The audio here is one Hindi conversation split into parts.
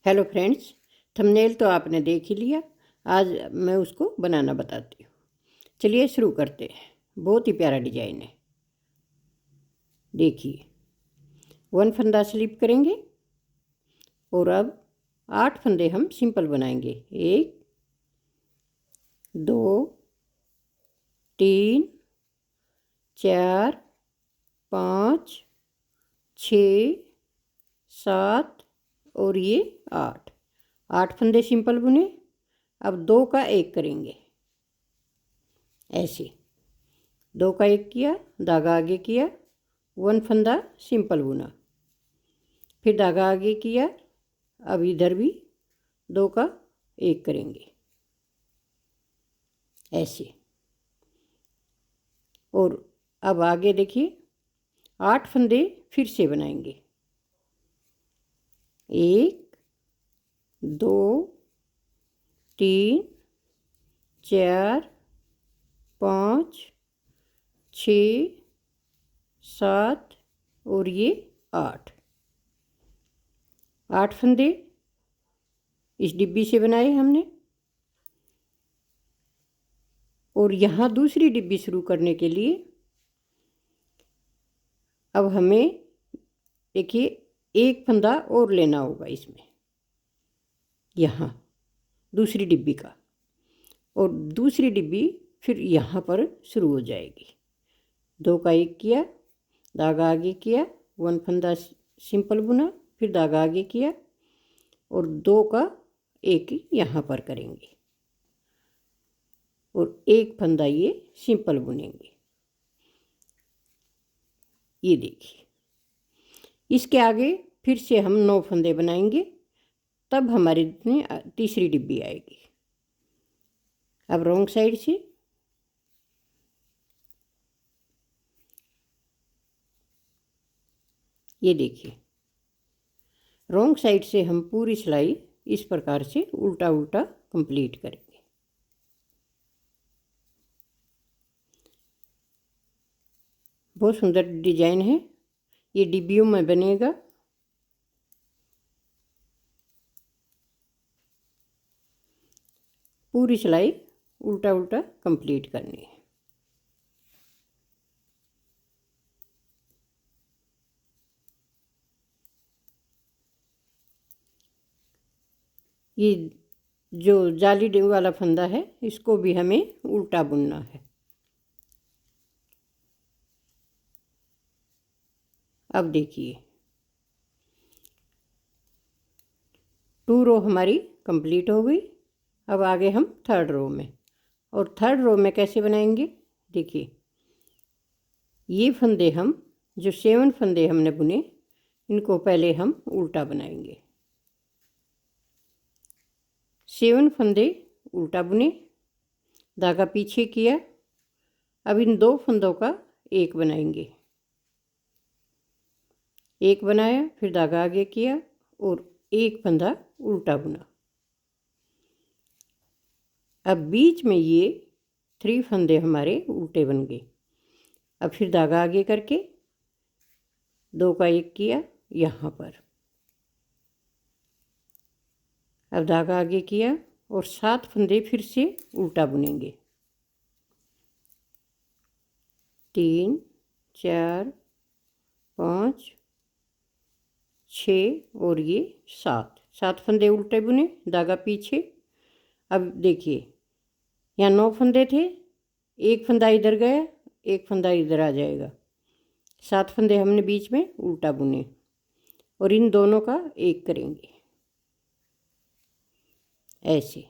हेलो फ्रेंड्स, थंबनेल तो आपने देख ही लिया। आज मैं उसको बनाना बताती हूँ। चलिए शुरू करते हैं। बहुत ही प्यारा डिजाइन है। देखिए, 1 फंदा स्लिप करेंगे और अब 8 फंदे हम सिंपल बनाएंगे। 1 2 3 4 5 6 7 और ये 8 फंदे सिंपल बुने। अब 2 का 1 करेंगे। ऐसे 2 का 1 किया, धागा आगे किया, 1 फंदा सिंपल बुना, फिर धागा आगे किया। अब इधर भी 2 का 1 करेंगे ऐसे। और अब आगे देखिए, 8 फंदे फिर से बनाएंगे। 1 2 3 4 5 6 7 और ये 8 फंदे इस डिब्बी से बनाए हमने। और यहाँ दूसरी डिब्बी शुरू करने के लिए अब हमें देखिए 1 फंदा और लेना होगा इसमें, यहाँ दूसरी डिब्बी का। और दूसरी डिब्बी फिर यहाँ पर शुरू हो जाएगी। 2 का 1 किया, धागा आगे किया, 1 फंदा सिंपल बुना, फिर धागा आगे किया और 2 का 1 यहाँ पर करेंगे और 1 फंदा ये सिंपल बुनेंगे। ये देखिए, इसके आगे फिर से हम 9 फंदे बनाएंगे, तब हमारी तीसरी डिब्बी आएगी। अब रॉन्ग साइड से ये देखिए, रॉन्ग साइड से हम पूरी सिलाई इस प्रकार से उल्टा उल्टा कंप्लीट करेंगे। बहुत सुंदर डिजाइन है, ये डिब्बियों में बनेगा। पूरी सिलाई उल्टा उल्टा कंप्लीट करनी है। ये जो जाली वाला फंदा है, इसको भी हमें उल्टा बुनना है। अब देखिए, 2 रो हमारी कंप्लीट हो गई। अब आगे हम 3rd रो में। और 3rd रो में कैसे बनाएंगे, देखिए, ये फंदे हम जो 7 फंदे हमने बुने, इनको पहले हम उल्टा बनाएंगे। 7 फंदे उल्टा बुने, धागा पीछे किया। अब इन 2 फंदों का 1 बनाएंगे। 1 बनाया, फिर धागा आगे किया और 1 फंदा उल्टा बुना। अब बीच में ये 3 फंदे हमारे उल्टे बन गए। अब फिर धागा आगे करके 2 का 1 किया यहाँ पर। अब धागा आगे किया और 7 फंदे फिर से उल्टा बुनेंगे। 3 4 5 6 और ये 7 फंदे उल्टे बुने, धागा पीछे। अब देखिए, यहाँ 9 फंदे थे, 1 फंदा इधर गया, 1 फंदा इधर आ जाएगा। 7 फंदे हमने बीच में उल्टा बुने और इन दोनों का 1 करेंगे ऐसे।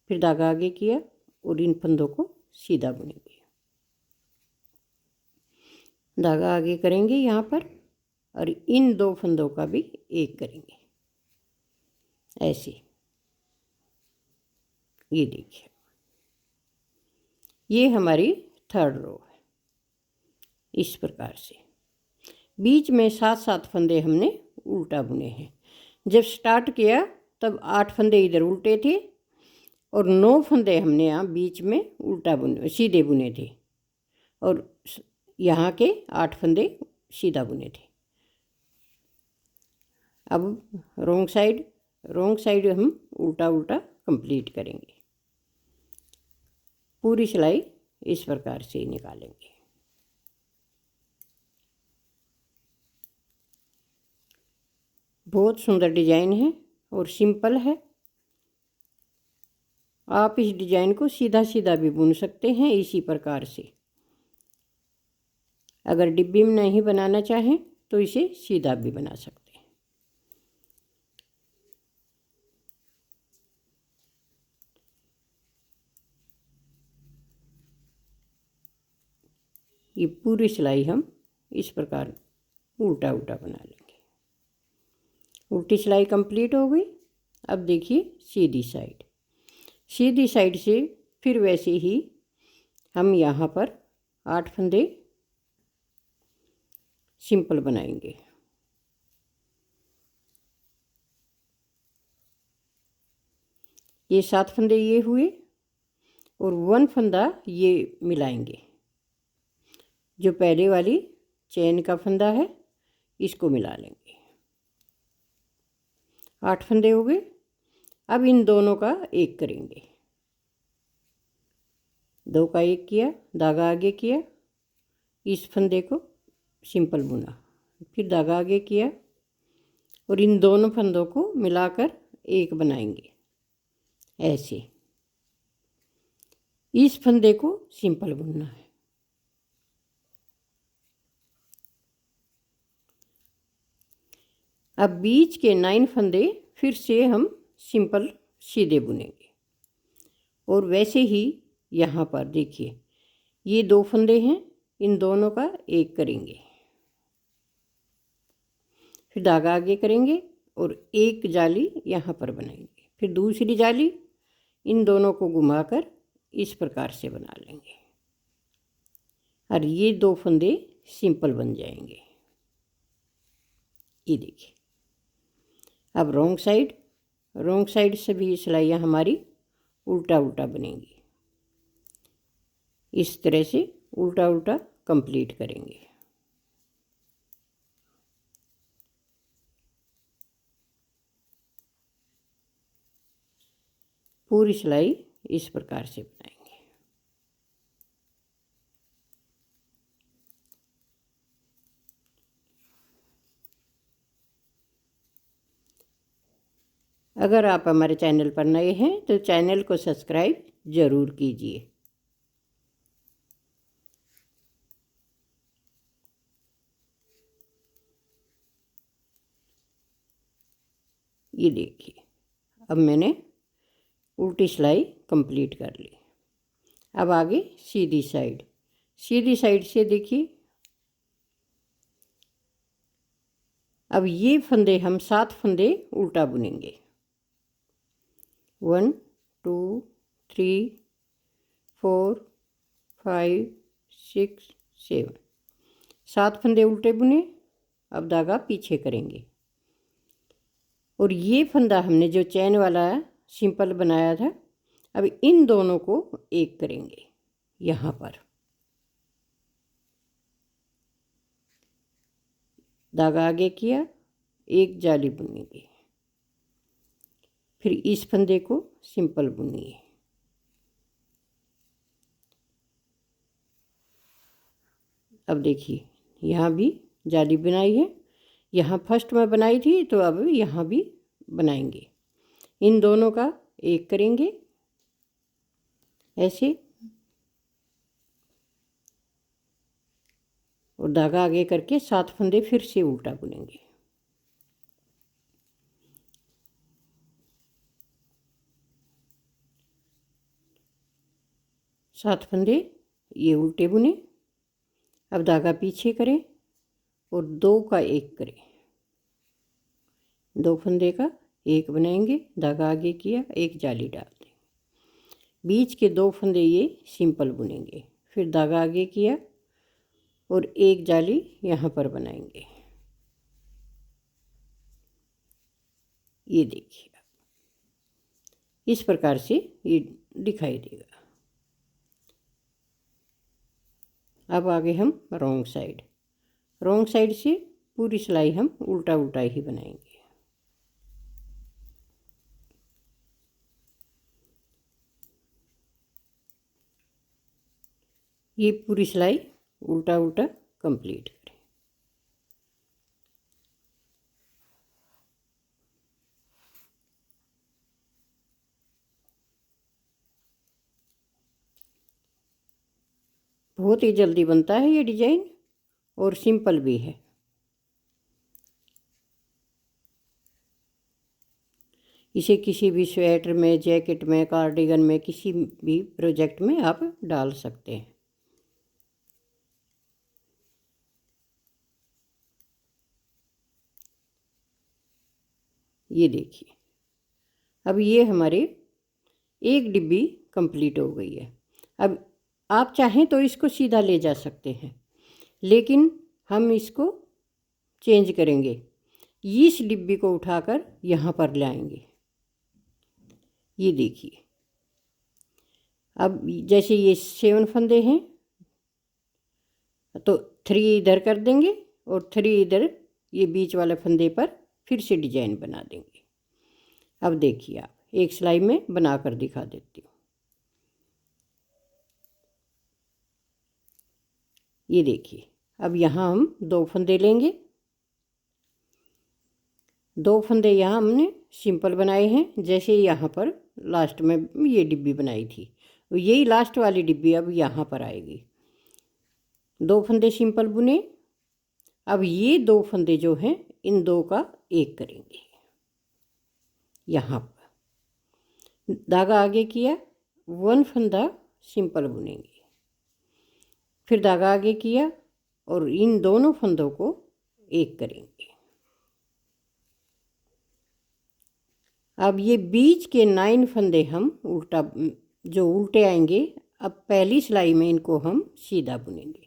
फिर धागा आगे किया और इन फंदों को सीधा बुनेंगे। धागा आगे करेंगे यहाँ पर और इन 2 फंदों का भी 1 करेंगे ऐसे। ये देखिए, ये हमारी 3rd रो है। इस प्रकार से बीच में 7 फंदे हमने उल्टा बुने हैं। जब स्टार्ट किया तब 8 फंदे इधर उल्टे थे और 9 फंदे हमने यहाँ बीच में उल्टा बुने, सीधे बुने थे, और यहाँ के 8 फंदे सीधा बुने थे। अब रॉन्ग साइड रॉन्ग साइड हम उल्टा उल्टा कंप्लीट करेंगे। पूरी सिलाई इस प्रकार से निकालेंगे। बहुत सुंदर डिजाइन है और सिंपल है। आप इस डिजाइन को सीधा सीधा भी बुन सकते हैं इसी प्रकार से। अगर डिब्बी में नहीं बनाना चाहें तो इसे सीधा भी बना सकते हैं। ये पूरी सिलाई हम इस प्रकार उल्टा उल्टा बना लेंगे। उल्टी सिलाई कंप्लीट हो गई। अब देखिए सीधी साइड। सीधी साइड से फिर वैसे ही हम यहाँ पर 8 फंदे सिंपल बनाएंगे। ये 7 फंदे ये हुए और 1 फंदा ये मिलाएंगे। जो पहले वाली चैन का फंदा है इसको मिला लेंगे। 8 फंदे हो गए। अब इन दोनों का एक करेंगे। 2 का एक किया, धागा आगे किया, इस फंदे को सिंपल बुना, फिर धागा आगे किया और इन दोनों फंदों को मिलाकर एक बनाएंगे। ऐसे इस फंदे को सिंपल बुनना है। अब बीच के 9 फंदे फिर से हम सिंपल सीधे बुनेंगे। और वैसे ही यहाँ पर देखिए ये 2 फंदे हैं, इन दोनों का एक करेंगे, फिर धागा आगे करेंगे और एक जाली यहाँ पर बनाएंगे, फिर दूसरी जाली इन दोनों को घुमाकर इस प्रकार से बना लेंगे और ये 2 फंदे सिंपल बन जाएंगे। ये देखिए। अब रॉन्ग साइड से भी सिलाइयाँ हमारी उल्टा उल्टा बनेंगी। इस तरह से उल्टा उल्टा कंप्लीट करेंगे। पूरी सिलाई इस प्रकार से बनाएंगे। अगर आप हमारे चैनल पर नए हैं तो चैनल को सब्सक्राइब ज़रूर कीजिए। ये देखिए, अब मैंने उल्टी सिलाई कंप्लीट कर ली। अब आगे सीधी साइड से देखिए। अब ये फंदे हम 7 फंदे उल्टा बुनेंगे। 1 2 3 4 5 6 7 7 फंदे उल्टे बुने। अब धागा पीछे करेंगे और ये फंदा हमने जो चैन वाला सिंपल बनाया था, अब इन दोनों को एक करेंगे। यहाँ पर धागा आगे किया, एक जाली बुनेंगे, फिर इस फंदे को सिंपल बुनिए। अब देखिए यहाँ भी जाली बनाई है। यहाँ फर्स्ट में बनाई थी तो अब यहाँ भी बनाएंगे। इन दोनों का एक करेंगे ऐसे और धागा आगे करके 7 फंदे फिर से उल्टा बुनेंगे। सात फंदे ये उल्टे बुने। अब धागा पीछे करें और 2 का एक करें। 2 फंदे का एक बनाएंगे, धागा आगे किया, एक जाली डाल दें, बीच के 2 फंदे ये सिंपल बुनेंगे, फिर धागा आगे किया और एक जाली यहाँ पर बनाएंगे। ये देखिए इस प्रकार से ये दिखाई देगा। अब आगे हम रॉन्ग साइड से पूरी सिलाई हम उल्टा उल्टा ही बनाएंगे। ये पूरी सिलाई उल्टा उल्टा कंप्लीट करें। बहुत ही जल्दी बनता है ये डिजाइन और सिंपल भी है। इसे किसी भी स्वेटर में, जैकेट में, कार्डिगन में, किसी भी प्रोजेक्ट में आप डाल सकते हैं। ये देखिए, अब ये हमारे एक डिब्बी कंप्लीट हो गई है। अब आप चाहें तो इसको सीधा ले जा सकते हैं, लेकिन हम इसको चेंज करेंगे। इस डिब्बी को उठाकर यहाँ पर लाएंगे। ये देखिए, अब जैसे ये 7 फंदे हैं तो 3 इधर कर देंगे और 3 इधर ये बीच वाले फंदे पर फिर से डिजाइन बना देंगे। अब देखिए, आप एक सिलाई में बना कर दिखा देती हूँ। ये देखिए, अब यहाँ हम 2 फंदे लेंगे। 2 फंदे यहाँ हमने सिंपल बनाए हैं, जैसे यहाँ पर लास्ट में ये डिब्बी बनाई थी, यही लास्ट वाली डिब्बी अब यहाँ पर आएगी। 2 फंदे सिंपल बुने। अब ये 2 फंदे जो हैं, इन 2 का एक करेंगे। यहाँ पर धागा आगे किया, 1 फंदा सिंपल बुनेंगे, फिर धागा आगे किया और इन दोनों फंदों को एक करेंगे। अब ये बीच के 9 फंदे हम उल्टा, जो उल्टे आएंगे, अब पहली सिलाई में इनको हम सीधा बुनेंगे।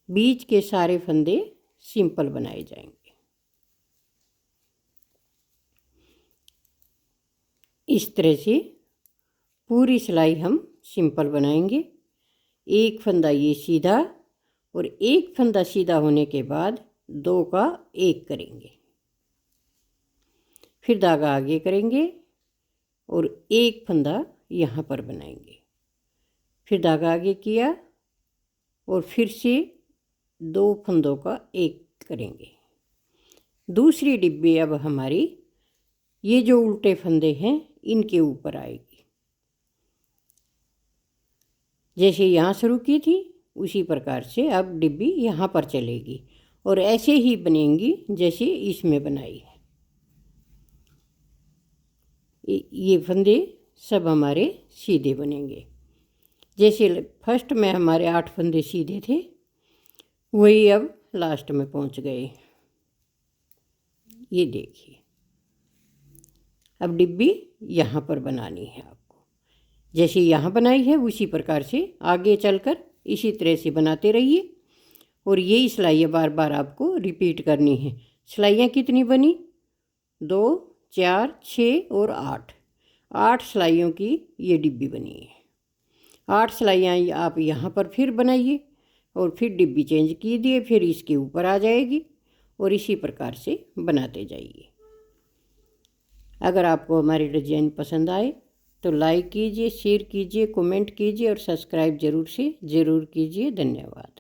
बीच के सारे फंदे सिंपल बनाए जाएंगे। इस तरह से पूरी सिलाई हम सिंपल बनाएंगे। एक फंदा ये सीधा और एक फंदा सीधा होने के बाद 2 का एक करेंगे, फिर धागा आगे करेंगे और एक फंदा यहाँ पर बनाएंगे, फिर धागा आगे किया और फिर से 2 फंदों का एक करेंगे। दूसरी डिब्बी अब हमारी ये जो उल्टे फंदे हैं इनके ऊपर आएगी। जैसे यहाँ शुरू की थी उसी प्रकार से अब डिब्बी यहाँ पर चलेगी और ऐसे ही बनेंगी जैसे इसमें बनाई है। ये फंदे सब हमारे सीधे बनेंगे। जैसे फर्स्ट में हमारे 8 फंदे सीधे थे, वही अब लास्ट में पहुँच गए। ये देखिए, अब डिब्बी यहाँ पर बनानी है आपको। जैसे यहाँ बनाई है उसी प्रकार से आगे चलकर इसी तरह से बनाते रहिए और यही सिलाइयाँ बार बार आपको रिपीट करनी है। सिलाइयाँ कितनी बनी? 2, 4, 6 और 8 सिलाइयों की ये डिब्बी बनी है। 8 सिलाइयाँ आप यहाँ पर फिर बनाइए और फिर डिब्बी चेंज कीजिए, फिर इसके ऊपर आ जाएगी और इसी प्रकार से बनाते जाइए। अगर आपको हमारी डिजाइन पसंद आए तो लाइक कीजिए, शेयर कीजिए, कमेंट कीजिए और सब्सक्राइब ज़रूर कीजिए। धन्यवाद।